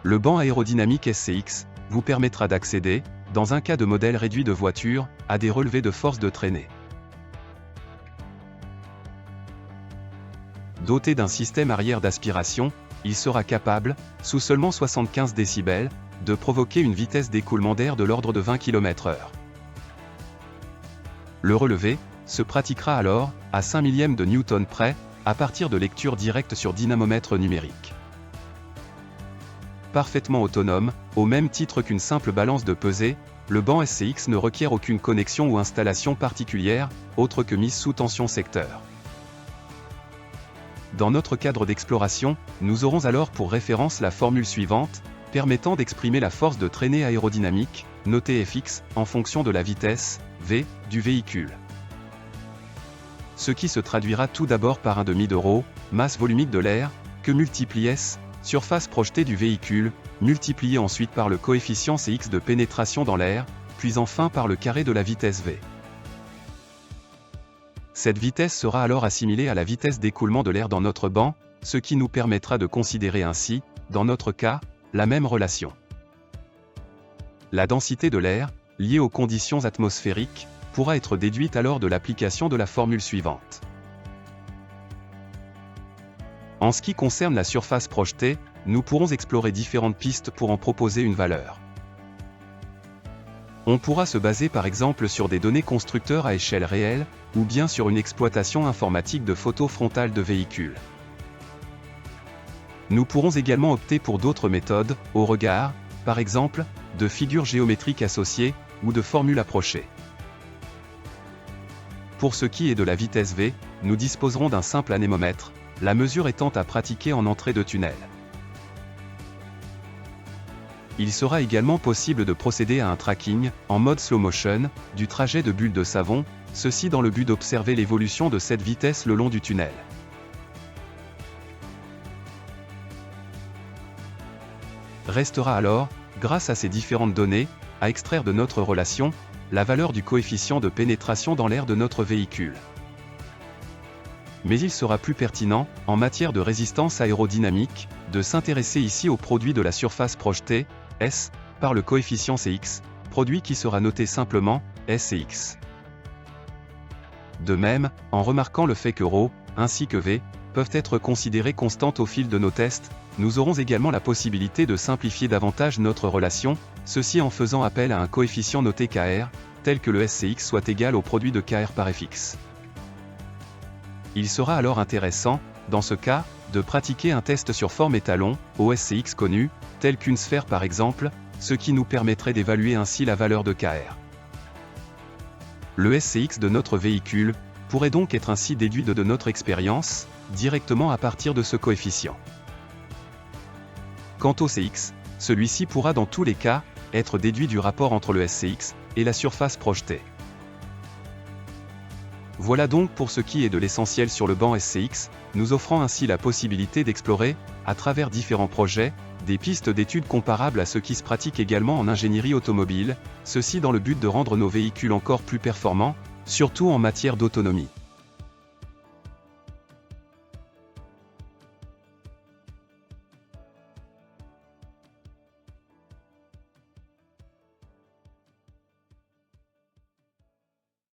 Le banc aérodynamique SCX vous permettra d'accéder, dans un cas de modèle réduit de voiture, à des relevés de force de traînée. Doté d'un système arrière d'aspiration, il sera capable, sous seulement 75 décibels, de provoquer une vitesse d'écoulement d'air de l'ordre de 20 km/h. Le relevé se pratiquera alors, à 5 millièmes de Newton près, à partir de lecture directe sur dynamomètre numérique. Parfaitement autonome, au même titre qu'une simple balance de pesée, le banc SCX ne requiert aucune connexion ou installation particulière, autre que mise sous tension secteur. Dans notre cadre d'exploration, nous aurons alors pour référence la formule suivante, permettant d'exprimer la force de traînée aérodynamique, notée Fx, en fonction de la vitesse, v, du véhicule. Ce qui se traduira tout d'abord par un demi de ρ, masse volumique de l'air, que multiplie S, surface projetée du véhicule, multiplié ensuite par le coefficient Cx de pénétration dans l'air, puis enfin par le carré de la vitesse v. Cette vitesse sera alors assimilée à la vitesse d'écoulement de l'air dans notre banc, ce qui nous permettra de considérer ainsi, dans notre cas, la même relation. La densité de l'air, liée aux conditions atmosphériques, pourra être déduite alors de l'application de la formule suivante. En ce qui concerne la surface projetée, nous pourrons explorer différentes pistes pour en proposer une valeur. On pourra se baser par exemple sur des données constructeurs à échelle réelle, ou bien sur une exploitation informatique de photos frontales de véhicules. Nous pourrons également opter pour d'autres méthodes, au regard, par exemple, de figures géométriques associées, ou de formules approchées. Pour ce qui est de la vitesse v, nous disposerons d'un simple anémomètre, la mesure étant à pratiquer en entrée de tunnel. Il sera également possible de procéder à un tracking, en mode slow motion, du trajet de bulles de savon, ceci dans le but d'observer l'évolution de cette vitesse le long du tunnel. Restera alors, grâce à ces différentes données, à extraire de notre relation, la valeur du coefficient de pénétration dans l'air de notre véhicule. Mais il sera plus pertinent, en matière de résistance aérodynamique, de s'intéresser ici au produit de la surface projetée, S, par le coefficient Cx, produit qui sera noté simplement, SCX. De même, en remarquant le fait que ρ, ainsi que v, peuvent être considérées constantes au fil de nos tests, nous aurons également la possibilité de simplifier davantage notre relation, ceci en faisant appel à un coefficient noté Kr, tel que le SCX soit égal au produit de Kr par Fx. Il sera alors intéressant, dans ce cas, de pratiquer un test sur forme étalon, au SCX connu, tel qu'une sphère par exemple, ce qui nous permettrait d'évaluer ainsi la valeur de Kr. Le SCX de notre véhicule pourrait donc être ainsi déduit de notre expérience, directement à partir de ce coefficient. Quant au Cx, celui-ci pourra dans tous les cas, être déduit du rapport entre le SCX et la surface projetée. Voilà donc pour ce qui est de l'essentiel sur le banc SCX, nous offrant ainsi la possibilité d'explorer, à travers différents projets, des pistes d'études comparables à ce qui se pratique également en ingénierie automobile, ceci dans le but de rendre nos véhicules encore plus performants, surtout en matière d'autonomie.